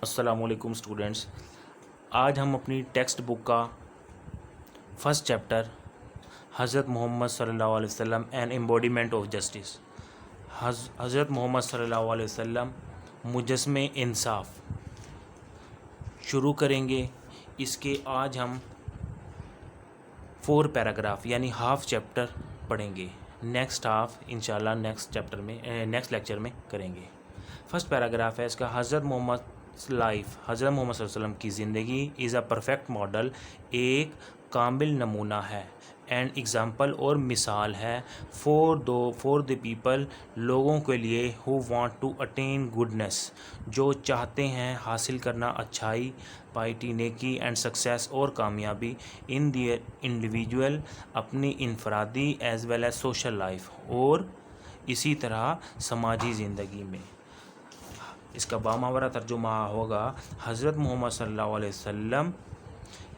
السلام علیکم اسٹوڈنٹس، آج ہم اپنی ٹیکسٹ بک کا فرسٹ چیپٹر حضرت محمد صلی اللہ علیہ وسلم این ایمبوڈیمنٹ آف جسٹس، حضرت محمد صلی اللہ علیہ وسلم مجسمِ انصاف شروع کریں گے۔ اس کے آج ہم 4 پیراگراف یعنی ہاف چیپٹر پڑھیں گے۔ نیکسٹ ہاف انشاءاللہ نیکسٹ لیکچر میں کریں گے۔ فرسٹ پیراگراف ہے اس کا، حضرت محمد لائف، حضرت محمد صلی اللہ علیہ وسلم کی زندگی از اے پرفیکٹ ماڈل، ایک کامل نمونہ ہے، اینڈ ایگزامپل اور مثال ہے، فور دی پیپل، لوگوں کے لیے، who want to attain goodness, جو چاہتے ہیں حاصل کرنا اچھائی، پائٹی نیکی، اینڈ سکسیس اور کامیابی، ان دیئر انڈیویجول، اپنی انفرادی as well as social life, اور اسی طرح سماجی زندگی میں۔ اس کا باماورہ ترجمہ ہوگا، حضرت محمد صلی اللہ علیہ وسلم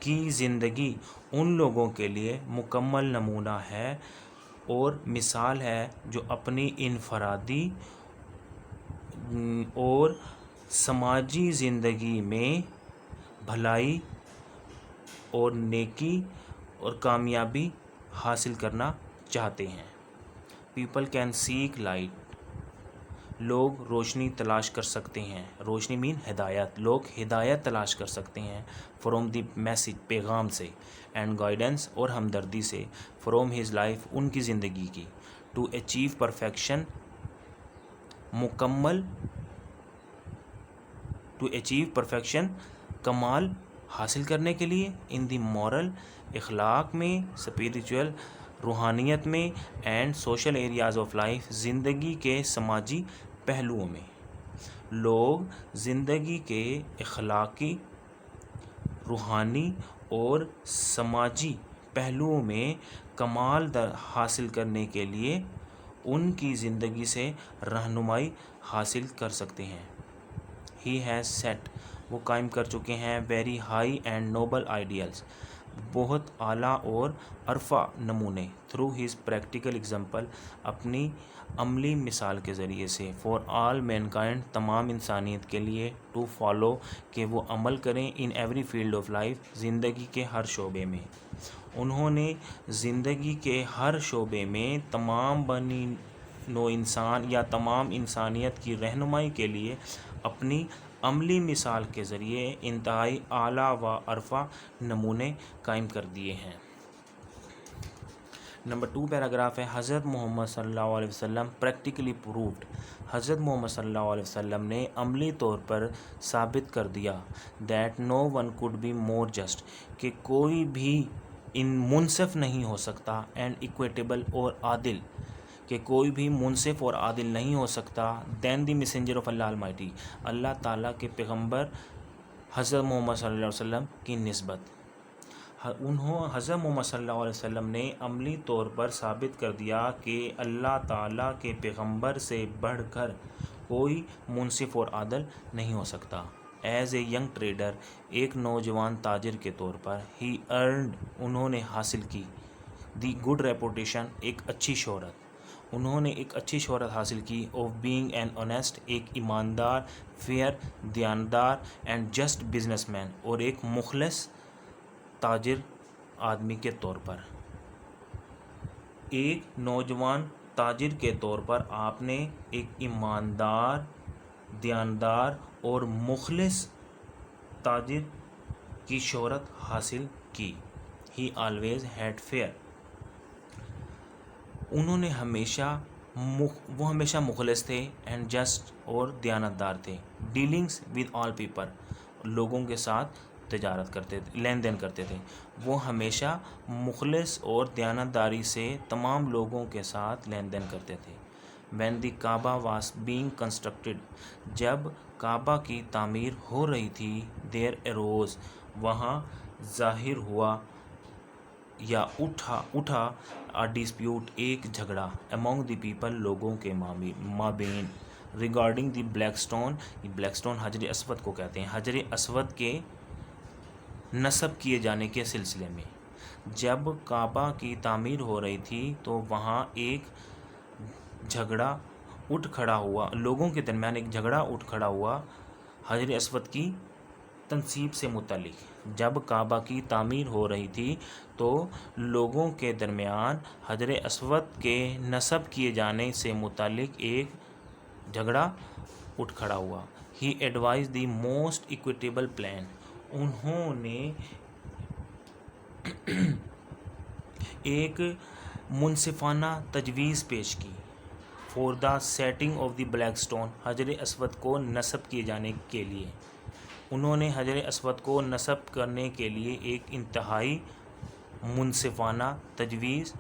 کی زندگی ان لوگوں کے لیے مکمل نمونہ ہے اور مثال ہے جو اپنی انفرادی اور سماجی زندگی میں بھلائی اور نیکی اور کامیابی حاصل کرنا چاہتے ہیں۔ پیپل کین سیک لائٹ، لوگ روشنی تلاش کر سکتے ہیں، روشنی مین ہدایت، لوگ ہدایت تلاش کر سکتے ہیں، فرام دی میسج، پیغام سے، اینڈ گائیڈنس اور ہمدردی سے، فرام ہز لائف، ان کی زندگی کی، ٹو اچیو پرفیکشن، کمال حاصل کرنے کے لیے، ان دی مورل، اخلاق میں، اسپریچول، روحانیت میں، and social areas of life, زندگی کے سماجی پہلوؤں میں۔ لوگ زندگی کے اخلاقی، روحانی اور سماجی پہلوؤں میں کمال حاصل کرنے کے لیے ان کی زندگی سے رہنمائی حاصل کر سکتے ہیں۔ ہی ہیز سیٹ، وہ قائم کر چکے ہیں، very high and Nobel ideals, بہت اعلیٰ اور عرفہ نمونے، تھرو ہز پریکٹیکل ایگزامپل، اپنی عملی مثال کے ذریعے سے، فار آل مینکائنڈ، تمام انسانیت کے لیے، ٹو فالو، کہ وہ عمل کریں، in every field of life, زندگی کے ہر شعبے میں۔ انہوں نے زندگی کے ہر شعبے میں تمام بنی نوع انسان یا تمام انسانیت کی رہنمائی کے لیے اپنی عملی مثال کے ذریعے انتہائی اعلیٰ و عرفہ نمونے قائم کر دیے ہیں۔ نمبر 2 پیراگراف ہے، حضرت محمد صلی اللہ علیہ وسلم پریکٹیکلی پرووڈ، حضرت محمد صلی اللہ علیہ وسلم نے عملی طور پر ثابت کر دیا، that no one could be more just, کہ کوئی بھی منصف نہیں ہو سکتا، اینڈ ایکویٹیبل، اور عادل، کہ کوئی بھی منصف اور عادل نہیں ہو سکتا، then the messenger of Allah Almighty, اللہ تعالیٰ کے پیغمبر حضرت محمد صلی اللہ علیہ وسلم کی نسبت۔ حضرت محمد صلی اللہ علیہ وسلم نے عملی طور پر ثابت کر دیا کہ اللہ تعالیٰ کے پیغمبر سے بڑھ کر کوئی منصف اور عادل نہیں ہو سکتا۔ ایز اے ینگ ٹریڈر، ایک نوجوان تاجر کے طور پر، ہی ارنڈ، انہوں نے حاصل کی، دی گڈ ریپوٹیشن، ایک اچھی شہرت، انہوں نے ایک اچھی شہرت حاصل کی، آف بینگ این آنیسٹ، ایک ایماندار، فیئر، دیانتدار، اینڈ جسٹ بزنس مین، اور ایک مخلص تاجر آدمی کے طور پر۔ ایک نوجوان تاجر کے طور پر آپ نے ایک ایماندار، دیانتدار اور مخلص تاجر کی شہرت حاصل کی۔ ہی آلویز ہیڈ فیئر، وہ ہمیشہ مخلص تھے، اینڈ جسٹ، اور دیانتدار تھے، ڈیلنگس ود آل پیپل، لوگوں کے ساتھ تجارت کرتے تھے، لین دین کرتے تھے، وہ ہمیشہ مخلص اور دیانتداری سے تمام لوگوں کے ساتھ لین دین کرتے تھے۔ When the Kaaba was being constructed, جب کعبہ کی تعمیر ہو رہی تھی، دیر اروز، وہاں ظاہر ہوا یا اٹھا ڈسپیوٹ، ایک جھگڑا، امونگ دی پیپل، لوگوں کے مابین، ریگارڈنگ دی بلیک سٹون، یہ بلیک سٹون حجر اسود کو کہتے ہیں، حجر اسود کے نصب کیے جانے کے سلسلے میں۔ جب کعبہ کی تعمیر ہو رہی تھی تو وہاں ایک جھگڑا اٹھ کھڑا ہوا، لوگوں کے درمیان ایک جھگڑا اٹھ کھڑا ہوا، حجر اسود کی تنصیب سے متعلق۔ جب کعبہ کی تعمیر ہو رہی تھی تو لوگوں کے درمیان حجر اسود کے نصب کیے جانے سے متعلق ایک جھگڑا اٹھ کھڑا ہوا۔ He advise the most equitable plan, انہوں نے ایک منصفانہ تجویز پیش کی۔ For the setting of the black stone, حجر اسود کو نصب کیے جانے کے لیے انہوں نے حجر اسود کو نصب کرنے کے لیے ایک انتہائی منصفانہ تجویز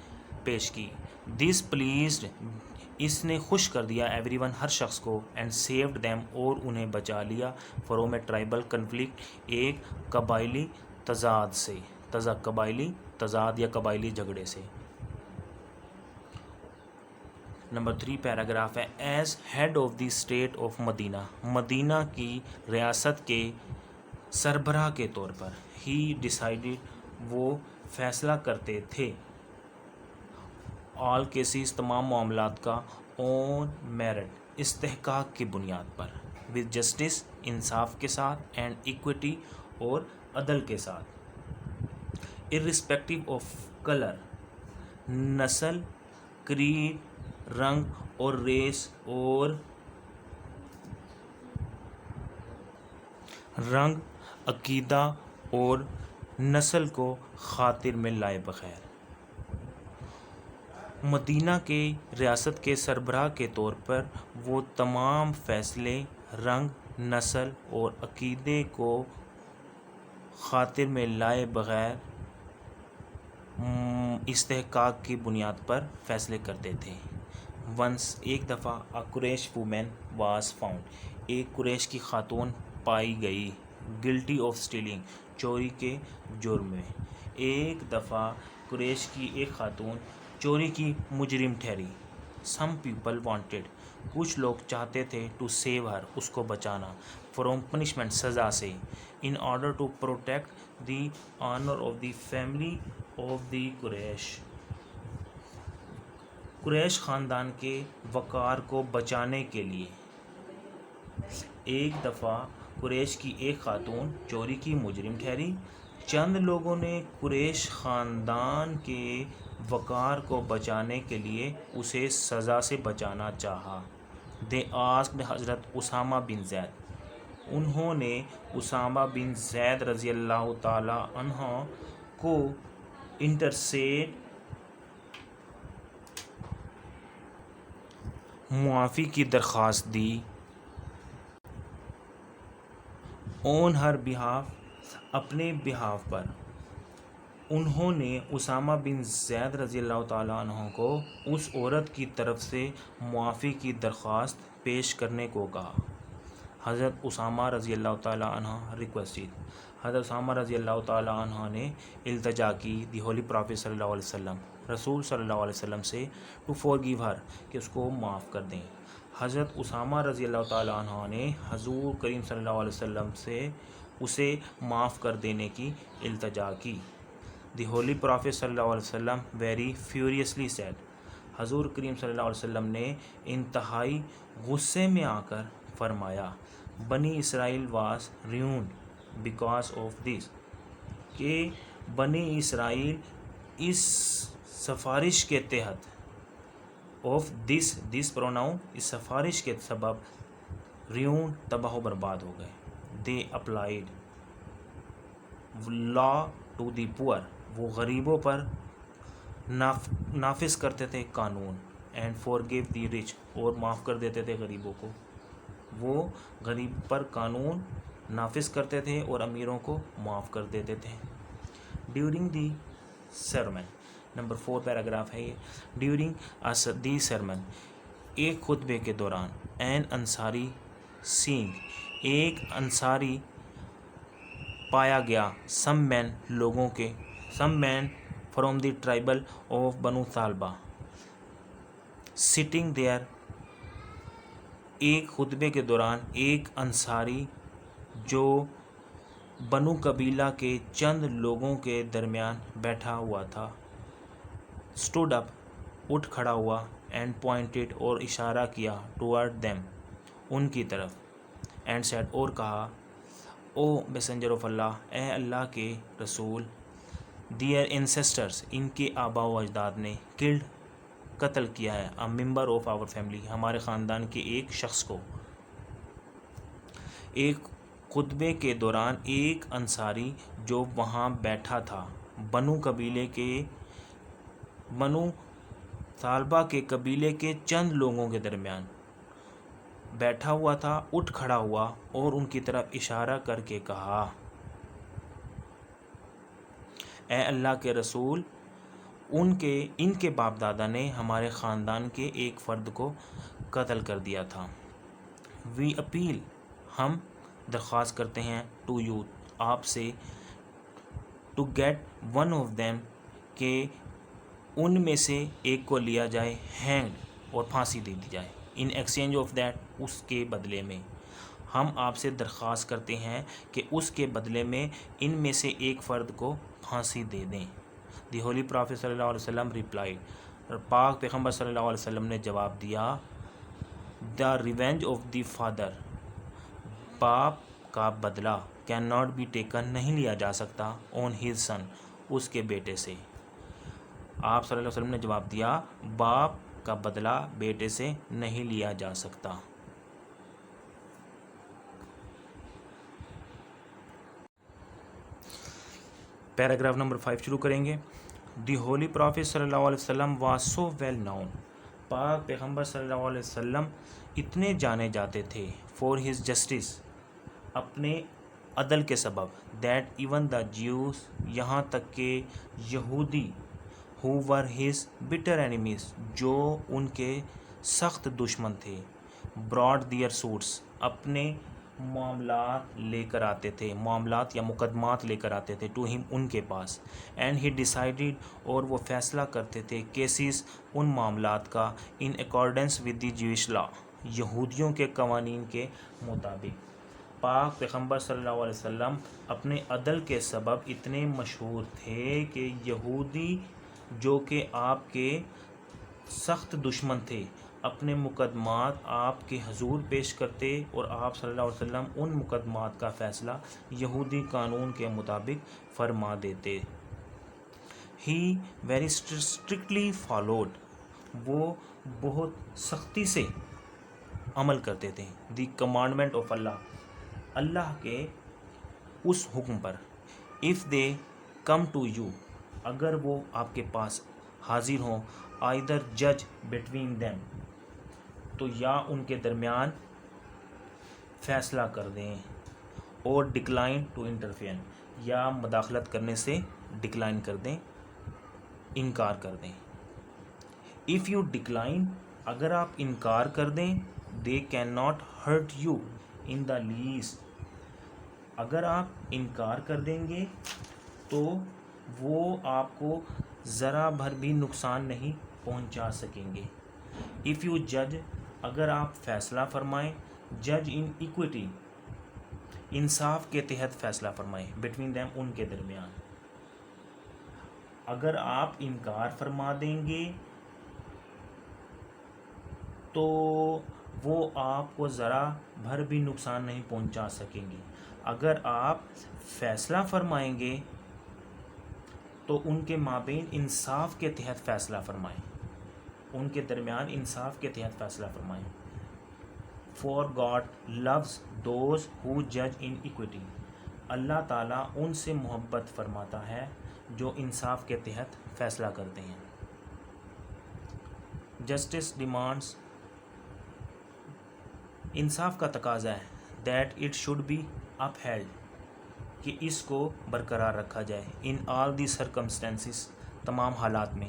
پیش کی۔ دس پلیزڈ، اس نے خوش کر دیا ایوری ون، ہر شخص کو، اینڈ سیوڈ دیم، اور انہیں بچا لیا، فروم اے ٹرائبل کنفلکٹ، ایک قبائلی تضاد سے، قبائلی تضاد یا قبائلی جھگڑے سے۔ نمبر 3 پیراگراف ہے، as head of the state of Medina, مدینہ کی ریاست کے سربراہ کے طور پر، ہی ڈیسائیڈڈ، وہ فیصلہ کرتے تھے، آل کیسز، تمام معاملات کا، آن میرٹ، استحقاق کی بنیاد پر، ود جسٹس، انصاف کے ساتھ، اینڈ ایکوٹی، اور عدل کے ساتھ، ارسپیکٹو آف کلر، نسل، کریڈ، رنگ اور ریس، اور رنگ، عقیدہ اور نسل کو خاطر میں لائے بغیر۔ مدینہ کے ریاست کے سربراہ کے طور پر وہ تمام فیصلے رنگ، نسل اور عقیدے کو خاطر میں لائے بغیر استحقاق کی بنیاد پر فیصلے کرتے تھے۔ ونس، ایک دفعہ، a Quraysh woman was found، ایک قریش کی خاتون پائی گئی، guilty of stealing، چوری کے جرم میں۔ ایک دفعہ قریش کی ایک خاتون چوری کی مجرم ٹھہری۔ some people wanted، کچھ لوگ چاہتے تھے to save her، اس کو بچانا، from punishment، سزا سے، in order to protect the honor of the family of the قریش، قریش خاندان کے وقار کو بچانے کے لیے۔ ایک دفعہ قریش کی ایک خاتون چوری کی مجرم ٹھہری، چند لوگوں نے قریش خاندان کے وقار کو بچانے کے لیے اسے سزا سے بچانا چاہا۔ They asked حضرت اسامہ بن زید، انہوں نے اسامہ بن زید رضی اللہ تعالی عنہ کو انٹرسیڈ، معافی کی درخواست دی، on her behalf، اپنے بہاف پر۔ انہوں نے اسامہ بن زید رضی اللہ تعالیٰ عنہ کو اس عورت کی طرف سے معافی کی درخواست پیش کرنے کو کہا۔ حضرت اسامہ رضی اللہ تعالیٰ عنہ ریکویسٹڈ، حضرت اسامہ رضی اللہ تعالیٰ عنہ نے التجا کی، دی ہولی پرافٹ صلی اللہ علیہ وسلم، رسول صلی اللہ علیہ وسلم سے، ٹو فورگیو ہر، کہ اس کو معاف کر دیں۔ حضرت اسامہ رضی اللہ تعالیٰ عنہ نے حضور کریم صلی اللہ علیہ وسلم سے اسے معاف کر دینے کی التجا کی۔ دی ہولی پرافٹ صلی اللہ علیہ وسلم ویری فیوریسلی سیڈ، حضور کریم صلی اللہ علیہ وسلم نے انتہائی غصے میں آ کر فرمایا، بنی اسرائیل was ruined because of this, کہ بنی اسرائیل اس سفارش کے تحت، آف دس پروناؤن، اس سفارش کے سبب، ریونڈ، تباہ و برباد ہو گئے۔ دے اپلائیڈ لا ٹو دی پور، وہ غریبوں پر نافذ کرتے تھے قانون، اینڈ فورگیو دی رچ، اور معاف کر دیتے تھے غریبوں کو۔ وہ غریب پر قانون نافذ کرتے تھے اور امیروں کو معاف کر دیتے تھے۔ During the sermon, number 4 paragraph ہے یہ، ڈیورنگ دی سرمن، ایک خطبے کے دوران، این انصاری سینگ، ایک انصاری پایا گیا، سم مین، لوگوں کے، سم مین فرام دی ٹرائبل آف بنو ثعلبہ، سٹنگ دیئر، ایک خطبے کے دوران ایک انصاری جو بنو قبیلہ کے چند لوگوں کے درمیان بیٹھا ہوا تھا، اسٹوڈ اپ، اٹھ کھڑا ہوا، اینڈ پوائنٹڈ، اور اشارہ کیا، ٹوورڈ دیم، ان کی طرف، اینڈ سیڈ اور کہا او میسنجر آف اللہ اے اللہ کے رسول دیئر انسیسٹرس ان کے آبا و اجداد نے کلڈ قتل کیا ہے اے ممبر آف آور فیملی ہمارے خاندان کے ایک شخص کو. ایک خطبے کے دوران ایک انصاری جو وہاں بیٹھا تھا بنو طالبہ کے قبیلے کے چند لوگوں کے درمیان بیٹھا ہوا تھا اٹھ کھڑا ہوا اور ان کی طرف اشارہ کر کے کہا اے اللہ کے رسول ان کے باپ دادا نے ہمارے خاندان کے ایک فرد کو قتل کر دیا تھا. وی اپیل ہم درخواست کرتے ہیں ٹو یو آپ سے to get one of them کہ ان میں سے ایک کو لیا جائے ہینگڈ اور پھانسی دے دی جائے. ان ایکسچینج آف دیٹ اس کے بدلے میں ہم آپ سے درخواست کرتے ہیں کہ اس کے بدلے میں ان میں سے ایک فرد کو پھانسی دے دیں. دی ہولی پرافٹ صلی اللہ علیہ وسلم ریپلائیڈ پاک پیغمبر صلی اللہ علیہ وسلم نے جواب دیا دا ریونج آف دی فادر باپ کا بدلہ کین ناٹ بی ٹیکن نہیں لیا جا سکتا آن ہز سن اس کے بیٹے سے. آپ صلی اللہ علیہ وسلم نے جواب دیا باپ کا بدلہ بیٹے سے نہیں لیا جا سکتا. پیراگراف نمبر 5 شروع کریں گے. دی ہولی پرافٹ صلی اللہ علیہ وسلم واز سو ویل نون پاک پیغمبر صلی اللہ علیہ وسلم اتنے جانے جاتے تھے فار ہز جسٹس اپنے عدل کے سبب دیٹ ایون دا جیوز یہاں تک کہ یہودی who were his bitter enemies جو ان کے سخت دشمن تھے brought their suits اپنے معاملات لے کر آتے تھے معاملات یا مقدمات لے کر آتے تھے to him ان کے پاس and he decided اور وہ فیصلہ کرتے تھے cases ان معاملات کا in accordance with the Jewish law یہودیوں کے قوانین کے مطابق. پاک پیغمبر صلی اللہ علیہ وسلم اپنے عدل کے سبب اتنے مشہور تھے کہ یہودی جو کہ آپ کے سخت دشمن تھے اپنے مقدمات آپ کے حضور پیش کرتے اور آپ صلی اللہ علیہ وسلم ان مقدمات کا فیصلہ یہودی قانون کے مطابق فرما دیتے. ہی ویری اسٹرکٹلی فالوڈ وہ بہت سختی سے عمل کرتے تھے دی کمانڈمنٹ آف اللہ کے اس حکم پر. If they come to you اگر وہ آپ کے پاس حاضر ہوں آئدر جج بٹوین دیم تو یا ان کے درمیان فیصلہ کر دیں اور ڈکلائن ٹو انٹرفیئر یا مداخلت کرنے سے ڈکلائن کر دیں انکار کر دیں. اف یو ڈکلائن اگر آپ انکار کر دیں they can not hurt you in the least اگر آپ انکار کر دیں گے تو وہ آپ کو ذرا بھر بھی نقصان نہیں پہنچا سکیں گے. اف یو جج اگر آپ فیصلہ فرمائیں جج ان ایکویٹی انصاف کے تحت فیصلہ فرمائیں بٹوین دیم ان کے درمیان. اگر آپ انکار فرما دیں گے تو وہ آپ کو ذرا بھر بھی نقصان نہیں پہنچا سکیں گے. اگر آپ فیصلہ فرمائیں گے تو ان کے مابین انصاف کے تحت فیصلہ فرمائیں ان کے درمیان انصاف کے تحت فیصلہ فرمائیں. For God loves those who جج ان ایکویٹی اللہ تعالیٰ ان سے محبت فرماتا ہے جو انصاف کے تحت فیصلہ کرتے ہیں. جسٹس ڈیمانڈس انصاف کا تقاضا ہے that it should be upheld کہ اس کو برقرار رکھا جائے ان آل دی سرکمسٹینسز تمام حالات میں.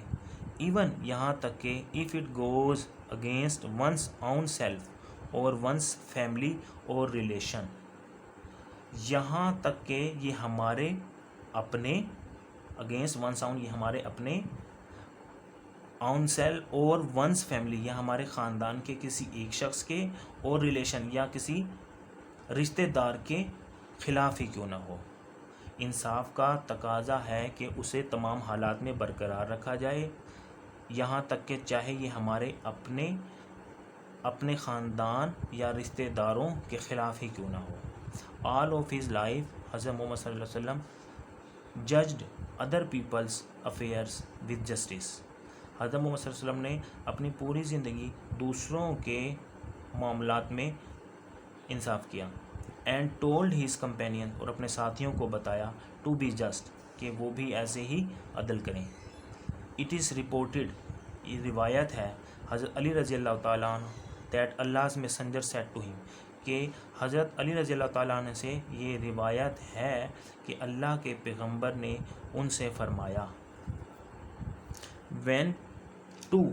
ایون یہاں تک کہ if it goes against one's own self اور ونس فیملی اور ریلیشن یہاں تک کہ یہ ہمارے اپنے اگینسٹ ونس اون یہ ہمارے اپنے آن سیل اور ونس فیملی یا ہمارے خاندان کے کسی ایک شخص کے اور ریلیشن یا کسی رشتہ دار کے خلاف ہی کیوں نہ ہو. انصاف کا تقاضا ہے کہ اسے تمام حالات میں برقرار رکھا جائے یہاں تک کہ چاہے یہ ہمارے اپنے اپنے خاندان یا رشتہ داروں کے خلاف ہی کیوں نہ ہو. آل آف ہز لائف حضرت محمد صلی اللہ علیہ وسلم judged other people's affairs with justice. حضرت محمد صلی اللہ علیہ وسلم نے اپنی پوری زندگی دوسروں کے معاملات میں انصاف کیا. اینڈ ٹولڈ ہیز کمپینین، اور اپنے ساتھیوں کو بتایا، ٹو بی جسٹ، کہ وہ بھی ایسے ہی عدل کریں. اٹ از رپورٹڈ، یہ روایت ہے حضرت علی رضی اللہ تعالیٰ عنہ، that اللہ's messenger said to him، کہ حضرت علی رضی اللہ تعالیٰ عنہ سے یہ روایت ہے کہ اللہ کے پیغمبر نے ان سے فرمایا، when two،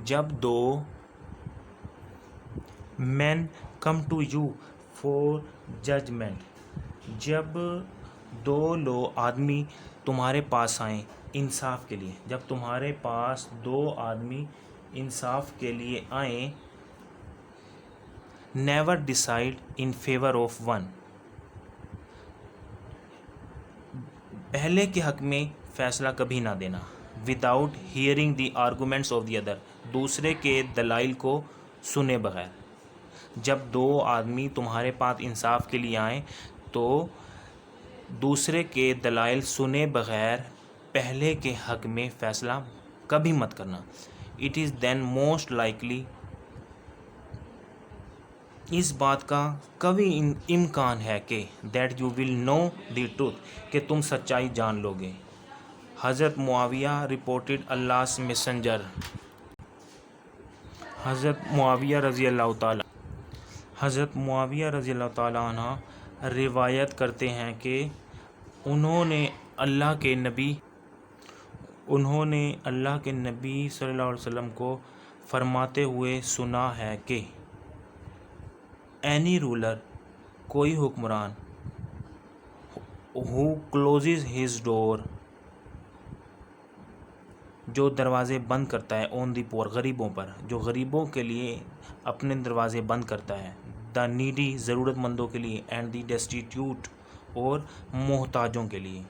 جب دو men come to you for judgment، جب دو آدمی تمہارے پاس آئیں انصاف کے لیے، جب تمہارے پاس دو آدمی انصاف کے لیے آئیں، never decide in favor of one، پہلے کے حق میں فیصلہ کبھی نہ دینا، without hearing the arguments of the other، دوسرے کے دلائل کو سنے بغیر. جب دو آدمی تمہارے پاس انصاف کے لیے آئیں تو دوسرے کے دلائل سنے بغیر پہلے کے حق میں فیصلہ کبھی مت کرنا. It is then most likely, اس بات کا قوی امکان ہے کہ that you will know the truth, کہ تم سچائی جان لو گے. حضرت معاویہ رپورٹڈ اللہ's messenger، حضرت معاویہ رضی اللہ تعالیٰ عنہ روایت کرتے ہیں کہ انہوں نے اللہ کے نبی صلی اللہ علیہ وسلم کو فرماتے ہوئے سنا ہے کہ اینی رولر، کوئی حکمران، who closes his door، جو دروازے بند کرتا ہے، on the poor، غریبوں پر، جو غریبوں کے لیے اپنے دروازے بند کرتا ہے، the needy، ضرورت مندوں کے لیے، and the destitute، اور محتاجوں کے لیے.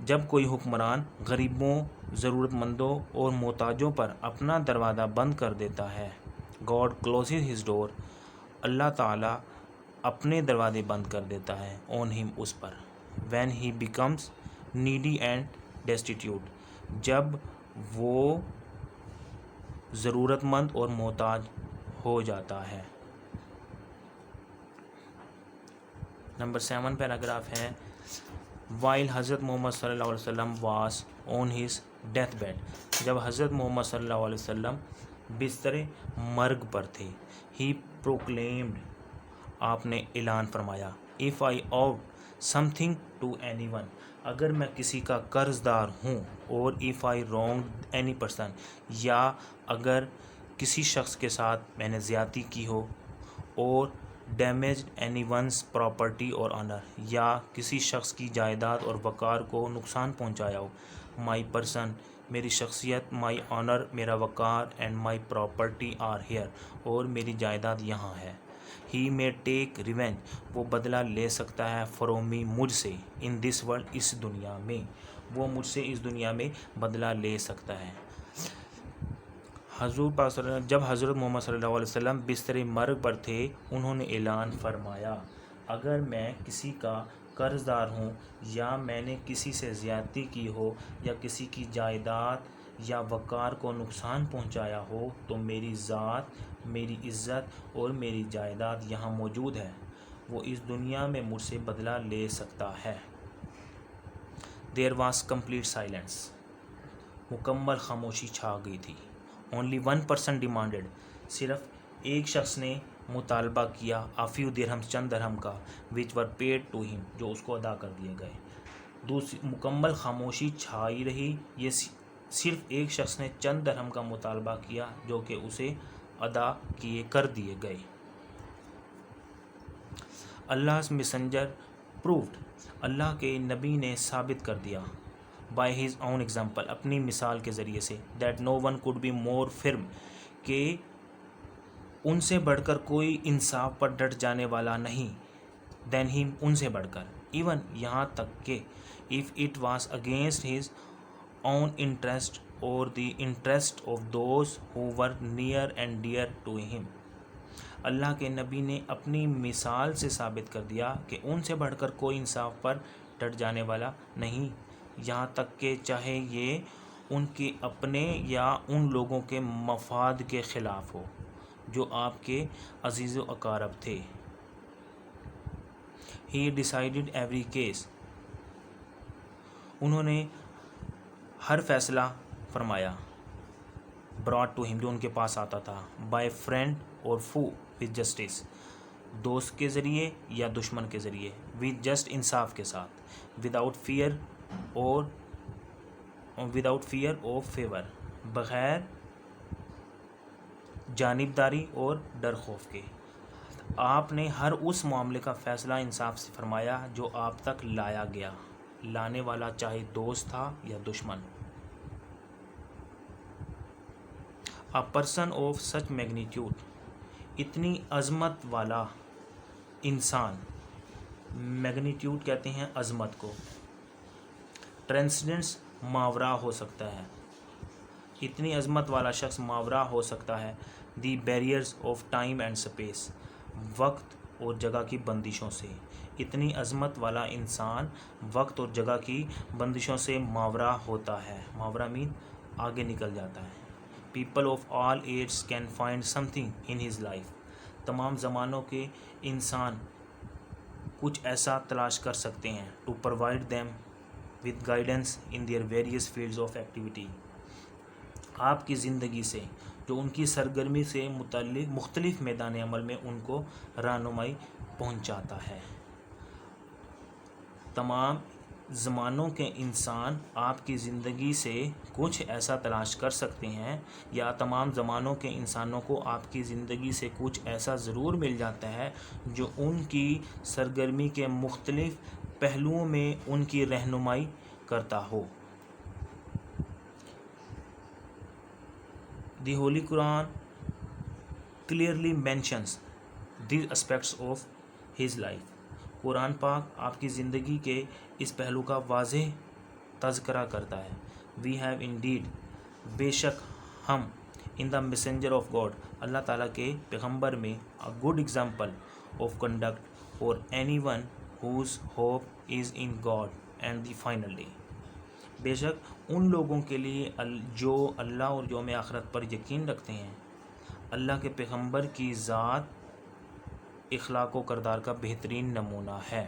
جب کوئی حکمران غریبوں، ضرورت مندوں اور محتاجوں پر اپنا دروازہ بند کر دیتا ہے، God closes his door، اللہ تعالیٰ اپنے دروازے بند کر دیتا ہے، on him، us per. when he becomes needy and destitute، جب وہ ضرورت مند اور محتاج ہو جاتا ہے. نمبر 7 پیراگراف ہے، while حضرت محمد صلی اللہ علیہ وسلم was on his death bed، جب حضرت محمد صلی اللہ علیہ وسلم بستر مرگ پر تھے، he proclaimed، آپ نے اعلان فرمایا، if I owe something to anyone، اگر میں کسی کا قرض دار ہوں، اور if I wronged any person، یا اگر کسی شخص کے ساتھ میں نے زیادتی کی ہو، اور damaged anyone's property or honor، یا کسی شخص کی جائیداد اور وقار کو نقصان پہنچایا ہو، my person، میری شخصیت، my honor، میرا وقار، and my property are here، اور میری جائیداد یہاں ہے. he may take revenge، وہ بدلہ لے سکتا ہے from me، مجھ سے، in this world، اس دنیا میں، وہ مجھ سے اس دنیا میں بدلہ لے سکتا ہے. جب حضرت محمد صلی اللہ علیہ وسلم بستر مرگ پر تھے، انہوں نے اعلان فرمایا، اگر میں کسی کا قرض دار ہوں، یا میں نے کسی سے زیادتی کی ہو، یا کسی کی جائیداد یا وقار کو نقصان پہنچایا ہو، تو میری ذات، میری عزت اور میری جائیداد یہاں موجود ہے، وہ اس دنیا میں مجھ سے بدلہ لے سکتا ہے. There was complete silence، مکمل خاموشی چھا گئی تھی. Only one person demanded، صرف ایک شخص نے مطالبہ کیا، a few dirhams، چند درہم کا، which were paid to him، جو اس کو ادا کر دیے گئے. مکمل خاموشی چھائی رہی، یہ صرف ایک شخص نے چند درہم کا مطالبہ کیا جو کہ اسے ادا کر دیے گئے. Allah's messenger proved، اللہ کے نبی نے ثابت کر دیا، by his own example، اپنی مثال کے ذریعے سے، that no one could be more firm، کہ ان سے بڑھ کر کوئی انصاف پر ڈٹ جانے والا نہیں، than him، ان سے بڑھ کر، even، یہاں تک کہ if it was against his own interest، or the interest of those who were near and dear to him. اللہ کے نبی نے اپنی مثال سے ثابت کر دیا کہ ان سے بڑھ کر کوئی انصاف پر ڈٹ جانے والا نہیں، یہاں تک کہ چاہے یہ ان کے اپنے یا ان لوگوں کے مفاد کے خلاف ہو جو آپ کے عزیز و اقارب تھے۔ He decided every case. انہوں نے ہر فیصلہ فرمایا۔ brought to him جو ان کے پاس آتا تھا، by friend or foe with justice، دوست کے ذریعے یا دشمن کے ذریعے، with just انصاف کے ساتھ، without fear of favor، بغیر جانبداری اور ڈر خوف کے۔ آپ نے ہر اس معاملے کا فیصلہ انصاف سے فرمایا جو آپ تک لایا گیا، لانے والا چاہے دوست تھا یا دشمن۔ A person of such magnitude، اتنی عظمت والا انسان، میگنیٹیوڈ کہتے ہیں عظمت کو، ٹرانسینڈنس ماورا ہو سکتا ہے، اتنی عظمت والا شخص ماورا ہو سکتا ہے، the barriers of time and space, وقت اور جگہ کی بندشوں سے، اتنی عظمت والا انسان وقت اور جگہ کی بندشوں سے ماورا ہوتا ہے، ماورا مین آگے نکل جاتا ہے۔ People of all ages can find something in his life, تمام زمانوں کے انسان کچھ ایسا تلاش کر سکتے ہیں، to provide them with guidance in their various fields of activity, آپ کی زندگی سے جو ان کی سرگرمی سے متعلق مختلف میدان عمل میں ان کو رہنمائی پہنچاتا ہے۔ تمام زمانوں کے انسان آپ کی زندگی سے کچھ ایسا تلاش کر سکتے ہیں، یا تمام زمانوں کے انسانوں کو آپ کی زندگی سے کچھ ایسا ضرور مل جاتا ہے جو ان کی سرگرمی کے مختلف پہلوؤں میں ان کی رہنمائی کرتا ہو۔ The Holy Quran clearly mentions these aspects of his life. قرآن پاک آپ کی زندگی کے اس پہلو کا واضح تذکرہ کرتا ہے۔ We have indeed، بے شک ہم، in the messenger of God، اللہ تعالیٰ کے پیغمبر میں، a good example of conduct for anyone whose hope is in God and the final day، بے شک ان لوگوں کے لیے جو اللہ اور یوم آخرت پر یقین رکھتے ہیں، اللہ کے پیغمبر کی ذات اخلاق و کردار کا بہترین نمونہ ہے۔